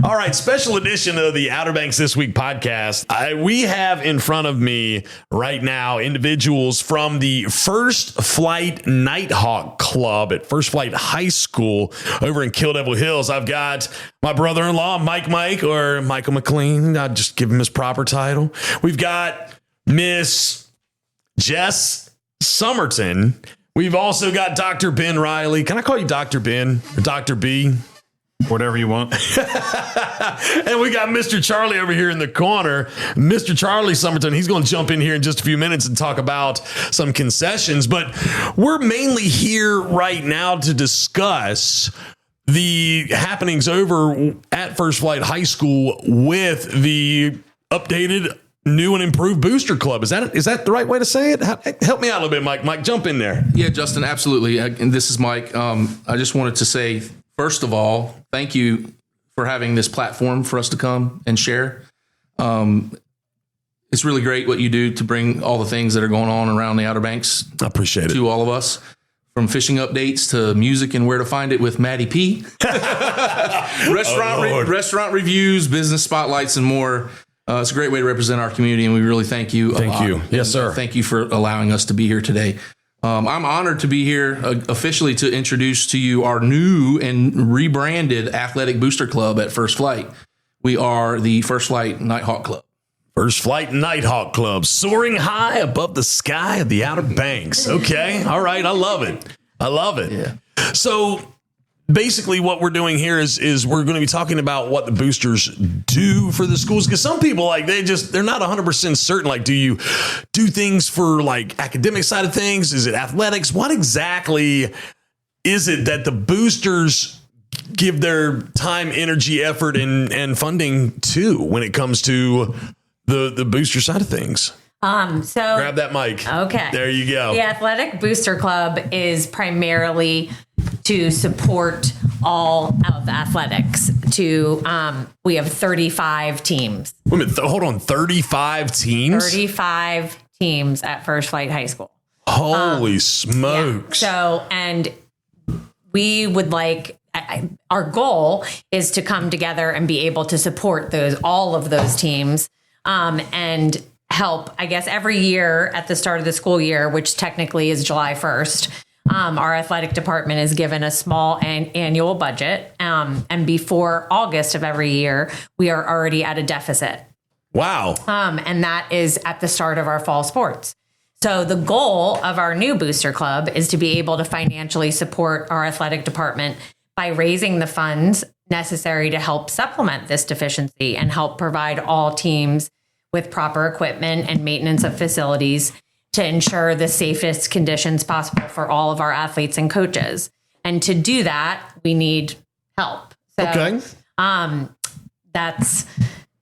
All right, special edition of the Outer Banks This Week podcast. We have in front of me right now individuals from the First Flight Nighthawk Club at First Flight High School over in Kill Devil Hills. I've got my brother-in-law, Mike, or Michael McLean. I'll just give him his proper title. We've got Miss Jess Somerton. We've also got Dr. Ben Riley. Can I call you Dr. Ben or Dr. B? Whatever you want. And we got Mr. Charlie over here in the corner. Mr. Charlie Somerton, he's going to jump in here in just a few minutes and talk about some concessions. But we're mainly here right now to discuss the happenings over at First Flight High School with the updated, new and improved Booster Club. Is that the right way to say it? Help me out a little bit, Mike. Mike, jump in there. Yeah, Justin, absolutely. And this is Mike. I just wanted to say, first of all, thank you for having this platform for us to come and share. It's really great what you do to bring all the things that are going on around the Outer Banks. I appreciate it. To all of us, from fishing updates to music and where to find it with Maddie P. Restaurant reviews, business spotlights, and more. It's a great way to represent our community, and we really thank you. Thank you. Yes, sir. Thank you for allowing us to be here today. I'm honored to be here officially to introduce to you our new and rebranded athletic booster club at First Flight. We are the First Flight Nighthawk Club. First Flight Nighthawk Club, soaring high above the sky of the Outer Banks. Okay. All right. I love it. Yeah. So basically what we're doing here is we're going to be talking about what the boosters do for the schools. Because some people, like, they're not 100% certain. Like, do you do things for like academic side of things? Is it athletics? What exactly is it that the boosters give their time, energy, effort, and funding to when it comes to the booster side of things? So grab that mic. Okay. There you go. The Athletic Booster Club is primarily to support all of athletics. We have 35 teams. Wait a minute, hold on. 35 teams? 35 teams at First Flight High School. Holy smokes. Yeah. So, and we would like, our goal is to come together and be able to support all of those teams, and help, I guess, every year at the start of the school year, which technically is July 1st. Our athletic department is given a small annual budget. And before August of every year, we are already at a deficit. Wow. And that is at the start of our fall sports. So the goal of our new booster club is to be able to financially support our athletic department by raising the funds necessary to help supplement this deficiency and help provide all teams with proper equipment and maintenance of facilities to ensure the safest conditions possible for all of our athletes and coaches. And to do that, we need help. So, okay. That's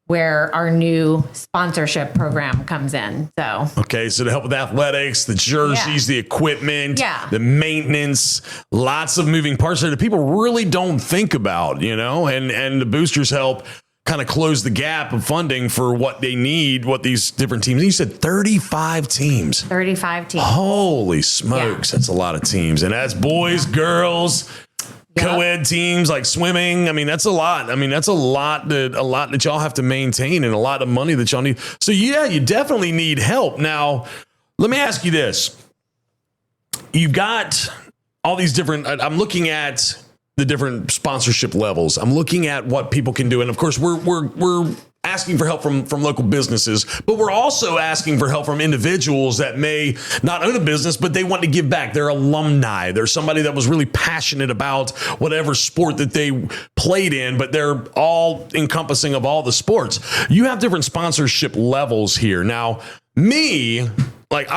where our new sponsorship program comes in. So, okay. So to help with athletics, the jerseys, the equipment, the maintenance, lots of moving parts that people really don't think about, and the boosters help kind of close the gap of funding for what they need, what these different teams. You said 35 teams. 35 teams. Holy smokes. That's a lot of teams. And that's boys, girls, co-ed teams like swimming. I mean, that's a lot. That's a lot that y'all have to maintain and a lot of money that y'all need. So yeah, you definitely need help. Now, let me ask you this. You've got all these different, I'm looking at the different sponsorship levels. I'm looking at what people can do. And of course, we're asking for help from local businesses, but we're also asking for help from individuals that may not own a business, but they want to give back. They're alumni. They're somebody that was really passionate about whatever sport that they played in, but they're all encompassing of all the sports. You have different sponsorship levels here. Now, me, like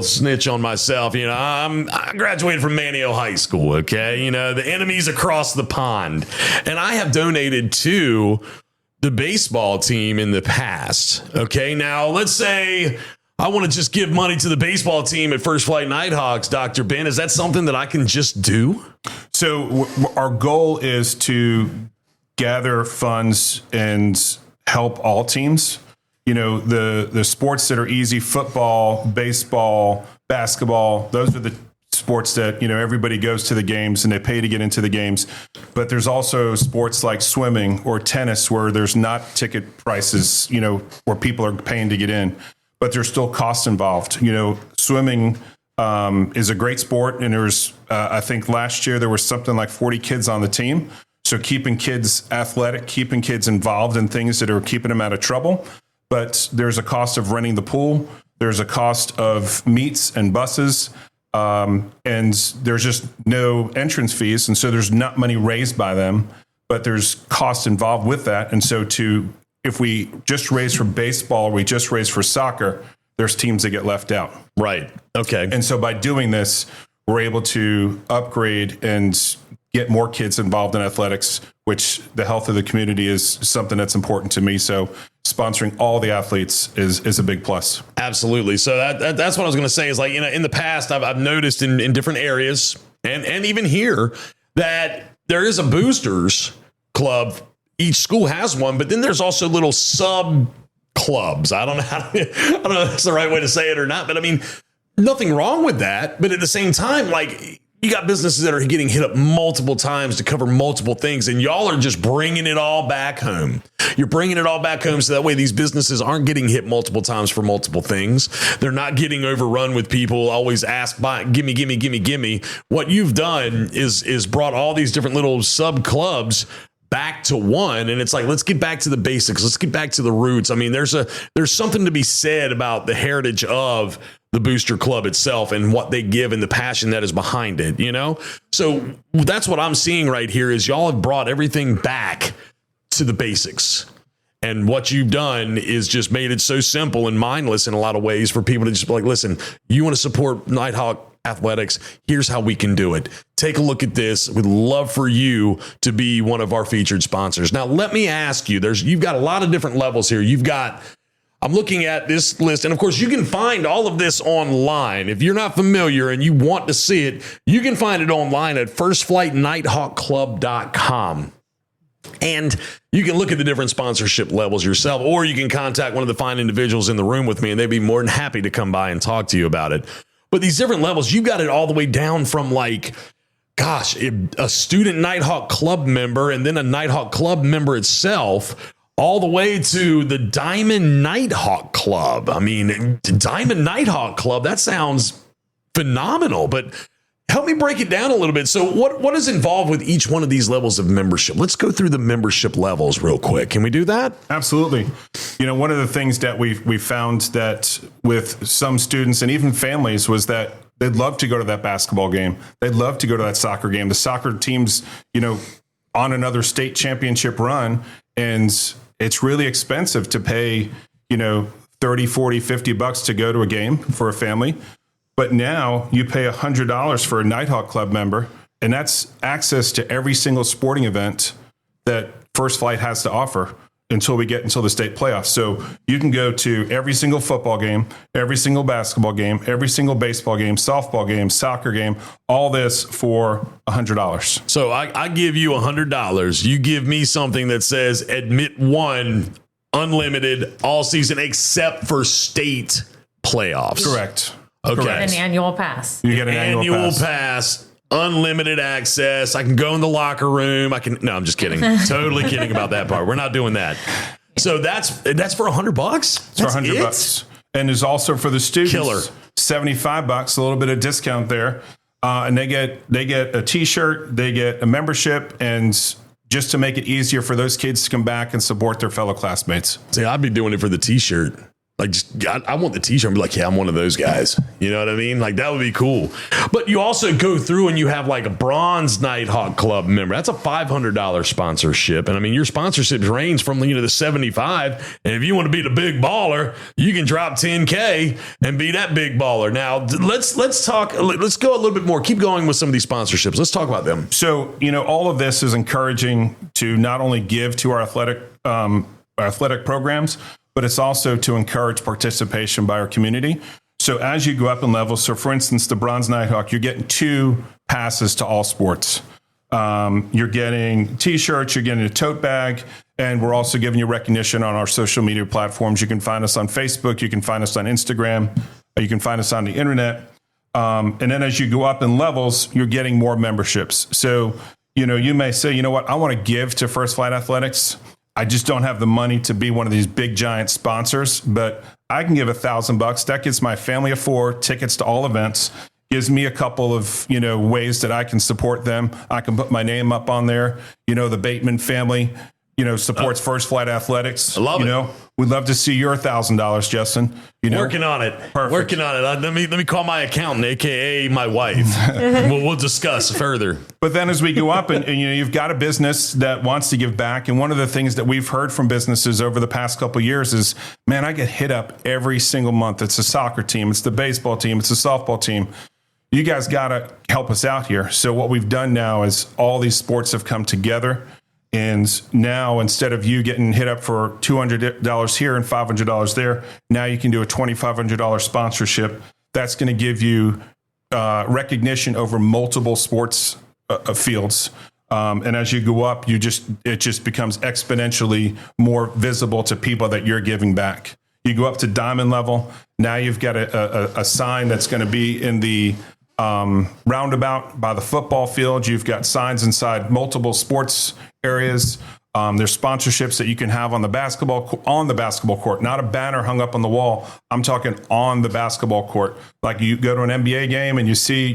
snitch on myself. I graduated from Manio High School. Okay. The enemy's across the pond, and I have donated to the baseball team in the past. Okay. Now let's say I want to just give money to the baseball team at First Flight Nighthawks. Dr. Ben, is that something that I can just do? So our goal is to gather funds and help all teams. The sports that are easy, football, baseball, basketball, those are the sports that, everybody goes to the games and they pay to get into the games. But there's also sports like swimming or tennis where there's not ticket prices, where people are paying to get in, but there's still costs involved. Swimming is a great sport. And there's, I think last year there was something like 40 kids on the team. So keeping kids athletic, keeping kids involved in things that are keeping them out of trouble. But there's a cost of renting the pool. There's a cost of meets and buses. And there's just no entrance fees. And so there's not money raised by them, but there's cost involved with that. And so if we just raise for baseball, or we just raise for soccer, there's teams that get left out. Right. Okay. And so by doing this, we're able to upgrade and get more kids involved in athletics, which the health of the community is something that's important to me. So sponsoring all the athletes is a big plus. Absolutely. So that's what I was going to say is like, in the past, I've noticed in different areas and even here that there is a boosters club. Each school has one, but then there's also little sub clubs. I don't know if that's the right way to say it or not, but I mean, nothing wrong with that. But at the same time, like, you got businesses that are getting hit up multiple times to cover multiple things, and y'all are just bringing it all back home. You're bringing it all back home so that way these businesses aren't getting hit multiple times for multiple things. They're not getting overrun with people always ask, buy, gimme, gimme, gimme, gimme. What you've done is brought all these different little sub clubs back to one, and it's like, let's get back to the basics. Let's get back to the roots. I mean, there's something to be said about the heritage of the booster club itself and what they give and the passion that is behind it, So that's what I'm seeing right here is y'all have brought everything back to the basics. And what you've done is just made it so simple and mindless in a lot of ways for people to just be like, listen, you want to support Nighthawk athletics, here's how we can do it. Take a look at this. We'd love for you to be one of our featured sponsors. Now, let me ask you, you've got a lot of different levels here. I'm looking at this list, and of course, you can find all of this online. If you're not familiar and you want to see it, you can find it online at firstflightnighthawkclub.com. And you can look at the different sponsorship levels yourself, or you can contact one of the fine individuals in the room with me, and they'd be more than happy to come by and talk to you about it. But these different levels, you've got it all the way down from like, gosh, a student Nighthawk Club member and then a Nighthawk Club member itself, all the way to the Diamond Nighthawk Club. I mean, Diamond Nighthawk Club, that sounds phenomenal, but help me break it down a little bit. So what is involved with each one of these levels of membership? Let's go through the membership levels real quick. Can we do that? Absolutely. One of the things that we found that with some students and even families was that they'd love to go to that basketball game. They'd love to go to that soccer game. The soccer team's, on another state championship run, and it's really expensive to pay, $30, $40, $50 to go to a game for a family. But now you pay $100 for a Nighthawk Club member, and that's access to every single sporting event that First Flight has to offer until the state playoffs. So you can go to every single football game, every single basketball game, every single baseball game, softball game, soccer game, all this for $100. So I give you $100. You give me something that says admit one, unlimited, all season, except for state playoffs. Correct. Okay. Correct. An annual pass. You get an annual pass. Unlimited access. I can go in the locker room. No, I'm just kidding. Totally kidding about that part. We're not doing that. So that's for $100. It's for $100. And there's also for the students, Killer. $75, a little bit of discount there. And they get a t-shirt, they get a membership, and just to make it easier for those kids to come back and support their fellow classmates. See, I'd be doing it for the t-shirt. Like, I want the t-shirt and be like, yeah, I'm one of those guys. You know what I mean? Like, that would be cool. But you also go through and you have like a bronze Nighthawk Club member. That's a $500 sponsorship. And I mean, your sponsorships range from, the 75. And if you want to be the big baller, you can drop 10K and be that big baller. Now, let's go a little bit more. Keep going with some of these sponsorships. Let's talk about them. So, all of this is encouraging to not only give to our athletic programs, but it's also to encourage participation by our community. So as you go up in levels, so for instance, the Bronze Nighthawk, you're getting 2 passes to all sports. You're getting t-shirts, you're getting a tote bag, and we're also giving you recognition on our social media platforms. You can find us on Facebook, you can find us on Instagram, you can find us on the internet. And then as you go up in levels, you're getting more memberships. So, you may say, you know what, I want to give to First Flight Athletics. I just don't have the money to be one of these big giant sponsors, but I can give $1,000. That gets my family of 4 tickets to all events, gives me a couple of, ways that I can support them. I can put my name up on there. The Bateman family, supports First Flight Athletics. I love it. We'd love to see your $1,000, Justin. Working on it. Perfect. Working on it. Let me call my accountant, AKA my wife. we'll discuss further. But then as we go up and you've got a business that wants to give back. And one of the things that we've heard from businesses over the past couple of years is, man, I get hit up every single month. It's a soccer team. It's the baseball team. It's a softball team. You guys got to help us out here. So what we've done now is all these sports have come together. And now instead of you getting hit up for $200 here and $500 there, now you can do a $2,500 sponsorship. That's going to give you recognition over multiple sports fields. And as you go up, it just becomes exponentially more visible to people that you're giving back. You go up to diamond level. Now you've got a sign that's going to be in the roundabout by the football field. You've got signs inside multiple sports areas. There's sponsorships that you can have on the basketball court, not a banner hung up on the wall. I'm talking on the basketball court. Like you go to an NBA game and you see,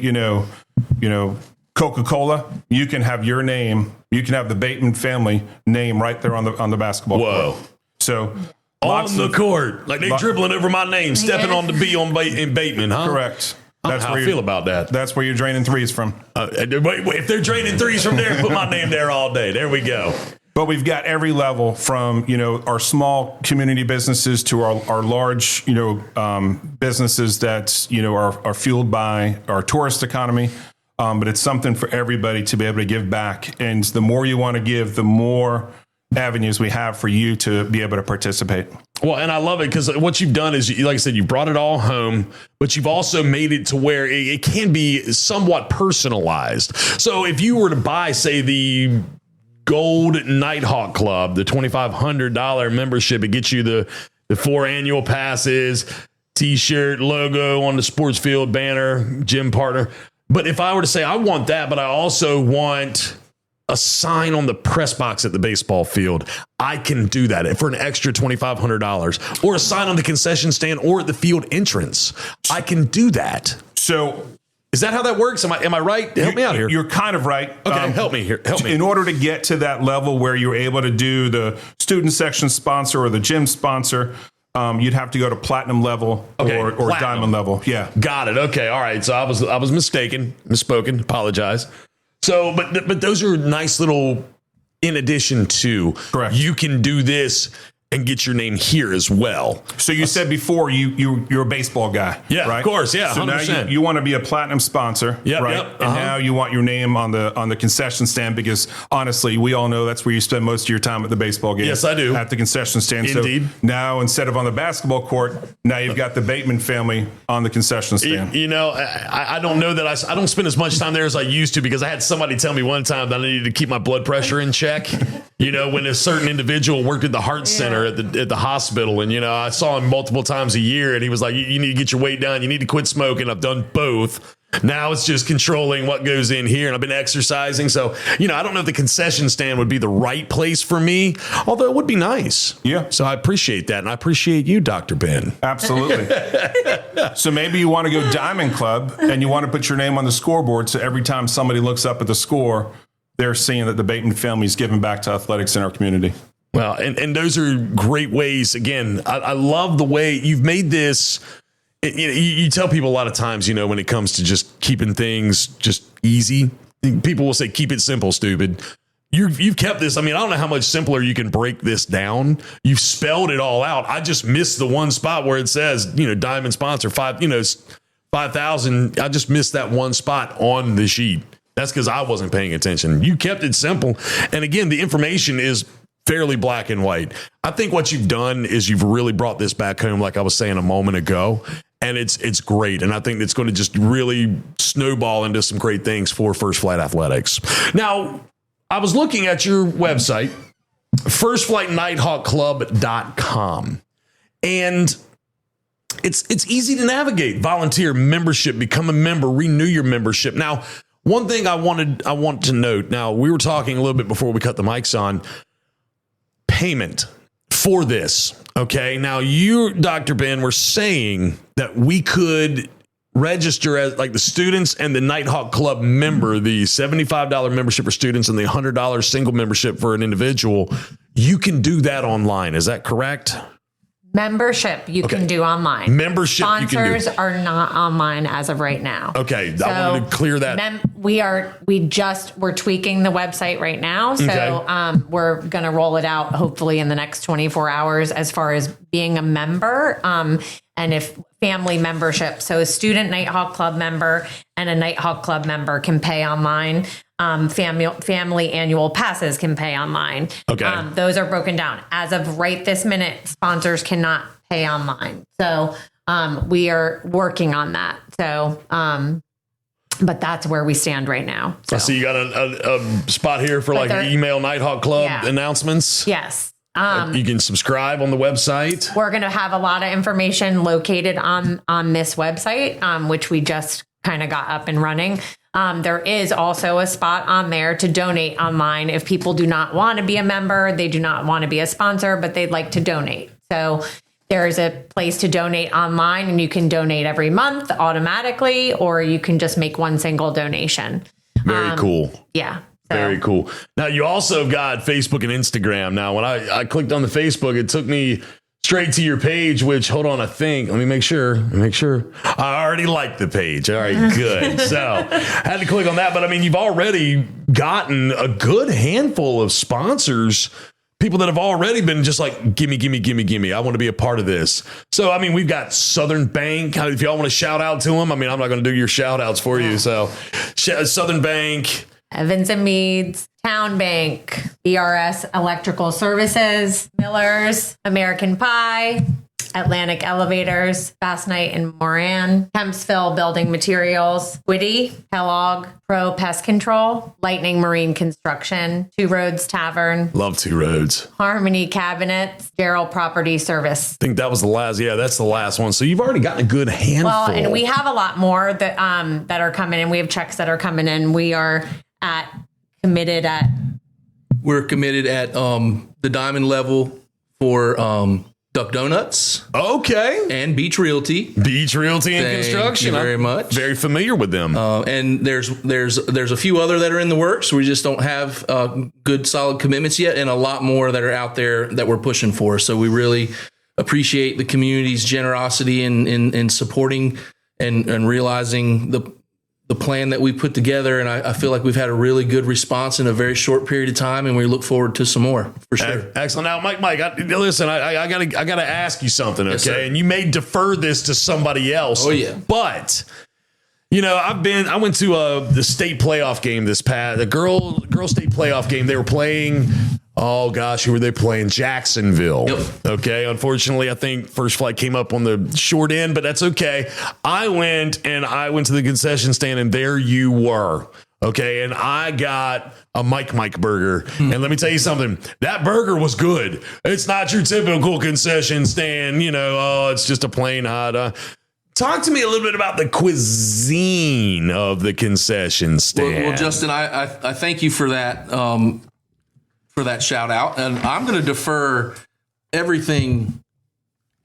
Coca-Cola, you can have your name. You can have the Bateman family name right there on the basketball Whoa. court. So on the court, like they dribbling over my name, stepping on the B in Bateman, huh? Correct. That's how I feel about that. That's where you're draining threes from. If they're draining threes from there, put my name there all day. There we go. But we've got every level from, our small community businesses to our large, businesses that, are fueled by our tourist economy. But it's something for everybody to be able to give back. And the more you want to give, the more avenues we have for you to be able to participate. Well, and I love it because what you've done is, like I said, you brought it all home, but you've also made it to where it can be somewhat personalized. So if you were to buy, say, the Gold Nighthawk Club, the $2,500 membership, it gets you the 4 annual passes, T-shirt, logo on the sports field, banner, gym partner. But if I were to say, I want that, but I also want a sign on the press box at the baseball field, I can do that for an extra $2,500, or a sign on the concession stand or at the field entrance. I can do that. So is that how that works? Am I right? Help me out here. You're kind of right. Okay, help me here. Help me. In order to get to that level where you're able to do the student section sponsor or the gym sponsor, you'd have to go to platinum level or platinum. Diamond level. Yeah. Got it. Okay. All right. So I was misspoken. Apologize. So, but those are nice little, in addition to, correct, you can do this and get your name here as well. So you said before you're a baseball guy. Yeah, right? Of course. Yeah. So 100%. now you want to be a platinum sponsor. Yep, right? Yep, And now you want your name on the concession stand, because honestly, we all know that's where you spend most of your time at the baseball game. Yes, I do. At the concession stand. Indeed. So now instead of on the basketball court, now you've got the Bateman family on the concession stand. I don't know that I don't spend as much time there as I used to, because I had somebody tell me one time that I needed to keep my blood pressure in check. When a certain individual worked at the heart center at the hospital, and I saw him multiple times a year, and he was like, you need to get your weight down, you need to quit smoking. I've done both. Now it's just controlling what goes in here, and I've been exercising. So, I don't know if the concession stand would be the right place for me, although it would be nice. Yeah. So I appreciate that, and I appreciate you, Dr. Ben. Absolutely. So maybe you want to go Diamond Club, and you want to put your name on the scoreboard, so every time somebody looks up at the score, they're seeing that the Bateman family is giving back to athletics in our community. Well, and those are great ways. Again, I love the way you've made this. You tell people a lot of times, when it comes to just keeping things just easy, people will say, keep it simple, stupid. You've kept this. I mean, I don't know how much simpler you can break this down. You've spelled it all out. I just missed the one spot where it says, diamond sponsor 5,000. I just missed that one spot on the sheet. That's because I wasn't paying attention. You kept it simple. And again, the information is fairly black and white. I think what you've done is you've really brought this back home, like I was saying a moment ago. And it's great. And I think it's going to just really snowball into some great things for First Flight Athletics. Now, I was looking at your website, firstflightnighthawkclub.com. And it's easy to navigate. Volunteer, membership, become a member, renew your membership. Now, one thing I want to note. Now, we were talking a little bit before we cut the mics on payment for this. Okay. Now, you, Dr. Ben, were saying that we could register as like the students and the Nighthawk Club member, the $75 membership for students and the $100 single membership for an individual. You can do that online. Is that correct? Membership you can do online. Membership Sponsors you can do. are not online as of right now. Okay, I wanted to clear that. We're tweaking the website right now, so we're going to roll it out hopefully in the next 24 hours as far as being a member, and if family membership. So a student Nighthawk Club member and a Nighthawk Club member can pay online. Family annual passes can pay online. Okay. Those are broken down. As of right this minute, sponsors cannot pay online. So we are working on that. So, but that's where we stand right now. So. I see you got a spot here for like email Nighthawk Club announcements. Yes. You can subscribe on the website. We're going to have a lot of information located on this website, which we just kind of got up and running. There is also a spot on there to donate online if people do not want to be a member, they do not want to be a sponsor, but they'd like to donate. So there's a place to donate online, and you can donate every month automatically, or you can just make one single donation. Very cool. Yeah. So. Very cool. Now, you also got Facebook and Instagram. Now, when I clicked on the Facebook, it took me straight to your page, which, hold on, let me make sure. I already like the page. All right, good. So I had to click on that. But I mean, you've already gotten a good handful of sponsors, people that have already been just like, gimme. I want to be a part of this. So, I mean, we've got Southern Bank. If y'all want to shout out to them, I mean, I'm not going to do your shout outs for you. So Southern Bank, Evans and Meads, Town Bank, BRS Electrical Services, Miller's, American Pie, Atlantic Elevators, Fast Night and Moran, Kempsville Building Materials, Whitty, Kellogg, Pro Pest Control, Lightning Marine Construction, Two Roads Tavern. Love Two Roads. Harmony Cabinets, Gerald Property Service. I think that was the last. Yeah, that's the last one. So you've already gotten a good handful. Well, and we have a lot more that are coming in. We have checks that are coming in. We are committed at the diamond level for Duck Donuts. Okay. And Beach Realty. Beach Realty and Construction. Thank you very much. Very familiar with them. And there's a few other that are in the works. We just don't have good solid commitments yet, and a lot more that are out there that we're pushing for. So we really appreciate the community's generosity in supporting and realizing the plan that we put together, and I feel like we've had a really good response in a very short period of time, and we look forward to some more for sure. Excellent. Now, Mike, listen, I gotta ask you something, okay? Yes, sir. And you may defer this to somebody else. Oh yeah, but you know, I went to the state playoff game the girl state playoff game. They were playing. Oh gosh, who were they playing? Jacksonville. Yep. Okay. Unfortunately, I think First Flight came up on the short end, but that's okay. I went to the concession stand, and there you were. Okay. And I got a Mike burger. And let me tell you something, that burger was good. It's not your typical concession stand, it's just a plain hot. Talk to me a little bit about the cuisine of the concession stand. Well, Justin, I thank you for that shout out, and I'm going to defer everything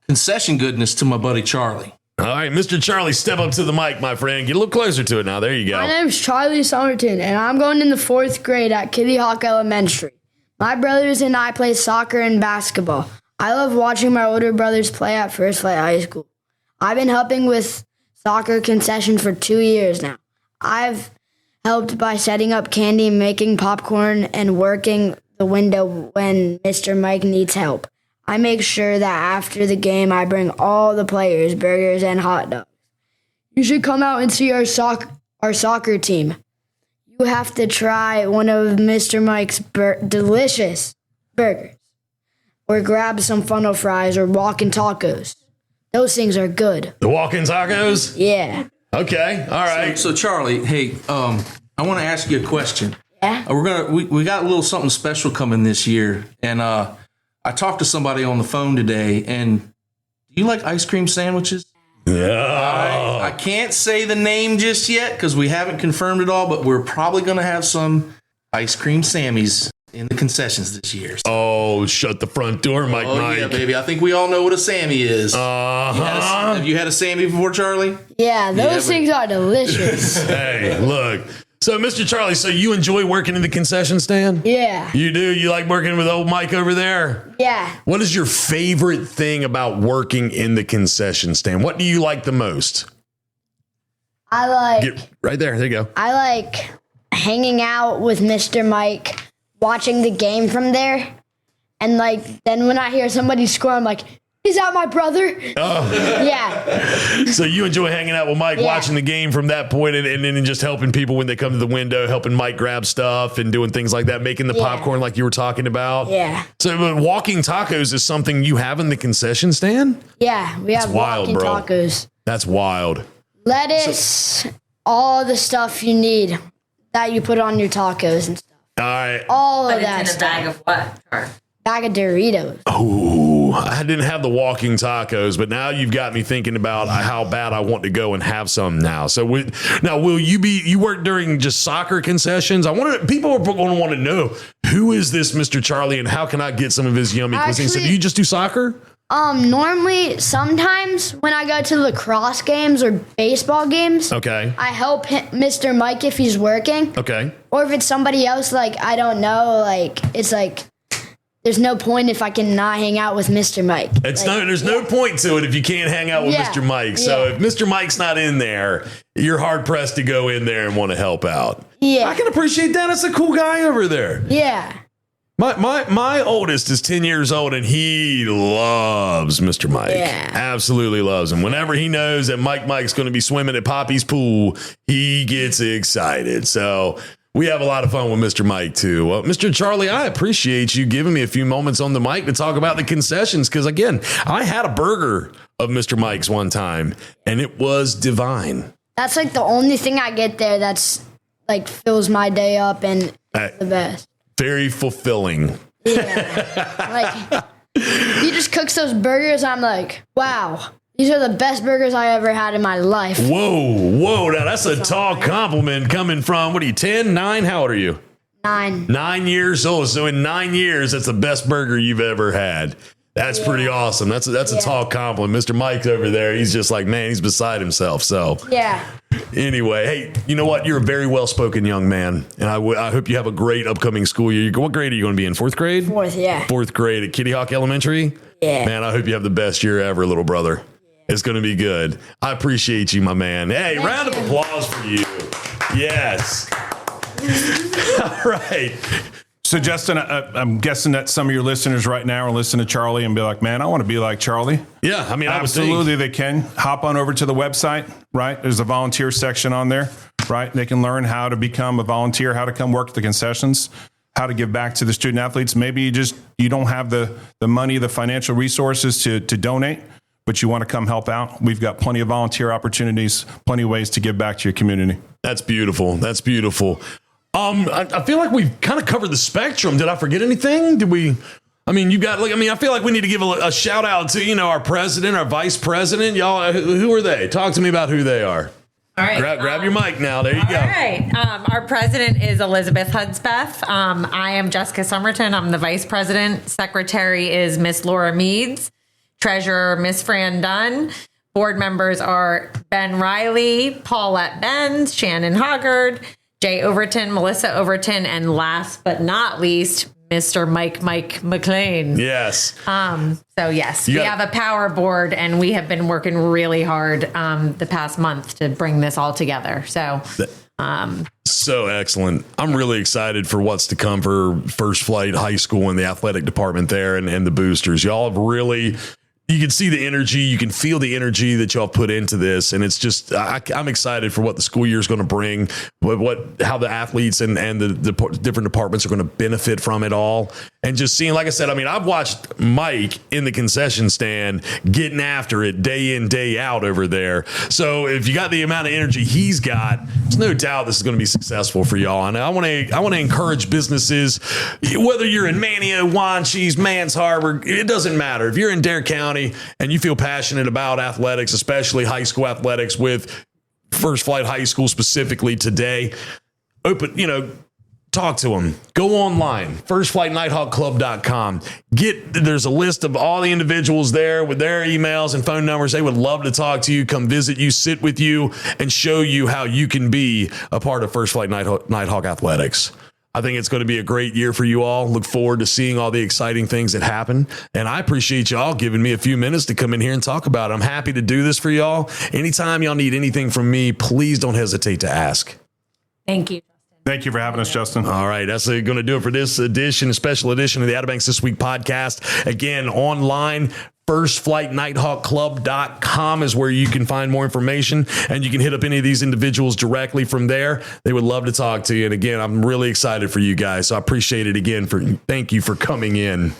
concession goodness to my buddy Charlie. All right, Mr. Charlie, step up to the mic, my friend. Get a little closer to it now. There you go. My name's Charlie Somerton, and I'm going in the 4th grade at Kitty Hawk Elementary. My brothers and I play soccer and basketball. I love watching my older brothers play at First Flight High School. I've been helping with soccer concession for 2 years now. I've helped by setting up candy, making popcorn, and working the window when Mr. Mike needs help. I make sure that after the game, I bring all the players burgers and hot dogs. You should come out and see our soccer team. You have to try one of Mr. Mike's delicious burgers, or grab some funnel fries or walking tacos. Those things are good. The walk-in tacos? Yeah. Okay. All right. So Charlie, hey, I want to ask you a question. Yeah. We got a little something special coming this year, and I talked to somebody on the phone today, and do Do you like ice cream sandwiches? Yeah. I can't say the name just yet because we haven't confirmed it all, but we're probably going to have some ice cream Sammies in the concessions this year. Oh, shut the front door, Mike. Yeah, baby. I think we all know what a Sammy is. Have you had a Sammy before, Charlie? Yeah, those things are delicious. Hey, look. So, Mr. Charlie, so you enjoy working in the concession stand? Yeah. You do? You like working with old Mike over there? Yeah. What is your favorite thing about working in the concession stand? What do you like the most? Right there. There you go. I like hanging out with Mr. Mike, watching the game from there. And then when I hear somebody score, I'm like, is that my brother? Oh. Yeah. So you enjoy hanging out with Mike, Yeah. watching the game from that point, and then just helping people when they come to the window, helping Mike grab stuff and doing things like that, making the popcorn like you were talking about. Yeah. So but walking tacos is something you have in the concession stand? Yeah, we have wild, walking bro. tacos. That's wild. Lettuce, all the stuff you need that you put on your tacos and stuff. All right. All But of that it's in a stuff. bag of what? Or- Bag of Doritos. Oh, I didn't have the walking tacos, but now you've got me thinking about how bad I want to go and have some now. So now, will you work during just soccer concessions? People are going to want to know, who is this Mr. Charlie and how can I get some of his yummy cuisine? So do you just do soccer? Normally, sometimes when I go to lacrosse games or baseball games, Okay. I help Mr. Mike if he's working. Okay. Or if it's somebody else, I don't know, it's there's no point if I can not hang out with Mr. Mike. There's no point to it if you can't hang out with Yeah. Mr. Mike. So Yeah. if Mr. Mike's not in there, you're hard pressed to go in there and want to help out. Yeah. I can appreciate that. That's a cool guy over there. Yeah. My oldest is 10 years old and he loves Mr. Mike. Yeah. Absolutely loves him. Whenever he knows that Mike's going to be swimming at Poppy's pool, he gets excited. So we have a lot of fun with Mr. Mike too. Well, Mr. Charlie, I appreciate you giving me a few moments on the mic to talk about the concessions. Cause again, I had a burger of Mr. Mike's one time and it was divine. That's the only thing I get there that's fills my day up and the best. Very fulfilling. Yeah. He just cooks those burgers. I'm like, wow, these are the best burgers I ever had in my life. Whoa. Now that's a tall compliment coming from, what are you, 10, 9? How old are you? 9. 9 years old. So in 9 years, that's the best burger you've ever had. That's pretty awesome. That's a tall compliment. Mr. Mike's over there. He's just like, man, he's beside himself. So Yeah. anyway, hey, you know what? You're a very well-spoken young man. And I hope you have a great upcoming school year. What grade are you going to be in? 4th grade? 4th, yeah. 4th grade at Kitty Hawk Elementary? Yeah. Man, I hope you have the best year ever, little brother. It's going to be good. I appreciate you, my man. Hey, round of applause for you. Yes. All right. So, Justin, I'm guessing that some of your listeners right now are listening to Charlie and be like, man, I want to be like Charlie. Yeah, I mean, Absolutely, they can. Hop on over to the website, right? There's a volunteer section on there, right? They can learn how to become a volunteer, how to come work at the concessions, how to give back to the student athletes. Maybe you don't have the money, the financial resources to donate, but you want to come help out. We've got plenty of volunteer opportunities, plenty of ways to give back to your community. That's beautiful. That's beautiful. I feel like we've kind of covered the spectrum. Did I forget anything? I feel like we need to give a shout out to, our president, our vice president. Y'all, who are they? Talk to me about who they are. All right. Grab your mic now. There you go. All right. Our president is Elizabeth Hudspeth. I am Jessica Somerton. I'm the vice president. Secretary is Miss Laura Meads. Treasurer, Miss Fran Dunn. Board members are Ben Riley, Paulette Benz, Shannon Hoggard, Jay Overton, Melissa Overton, and last but not least, Mr. Mike McLean. Yes. So yes, we have a power board, and we have been working really hard the past month to bring this all together. So. So excellent. I'm really excited for what's to come for First Flight High School and the athletic department there and the boosters. Y'all have really, you can see the energy, you can feel the energy that y'all put into this. And it's just, I'm excited for what the school year is going to bring, how the athletes and the different departments are going to benefit from it all. and just seeing, like I said, I mean, I've watched Mike in the concession stand getting after it day in, day out over there. So if you got the amount of energy he's got, there's no doubt this is going to be successful for y'all. And I want to encourage businesses, whether you're in Mania, Wanchese, Mans Harbor, it doesn't matter. If you're in Dare County and you feel passionate about athletics, especially high school athletics with First Flight High School specifically today, talk to them. Go online, firstflightnighthawkclub.com. There's a list of all the individuals there with their emails and phone numbers. They would love to talk to you, come visit you, sit with you, and show you how you can be a part of First Flight Nighthawk Athletics. I think it's going to be a great year for you all. Look forward to seeing all the exciting things that happen. And I appreciate y'all giving me a few minutes to come in here and talk about it. I'm happy to do this for y'all. Anytime y'all need anything from me, please don't hesitate to ask. Thank you. Thank you for having us, Justin. All right. That's going to do it for this edition, a special edition of the Outer Banks This Week podcast. Again, online, firstflightnighthawkclub.com is where you can find more information, and you can hit up any of these individuals directly from there. They would love to talk to you. And again, I'm really excited for you guys. So I appreciate it again. Thank you for coming in.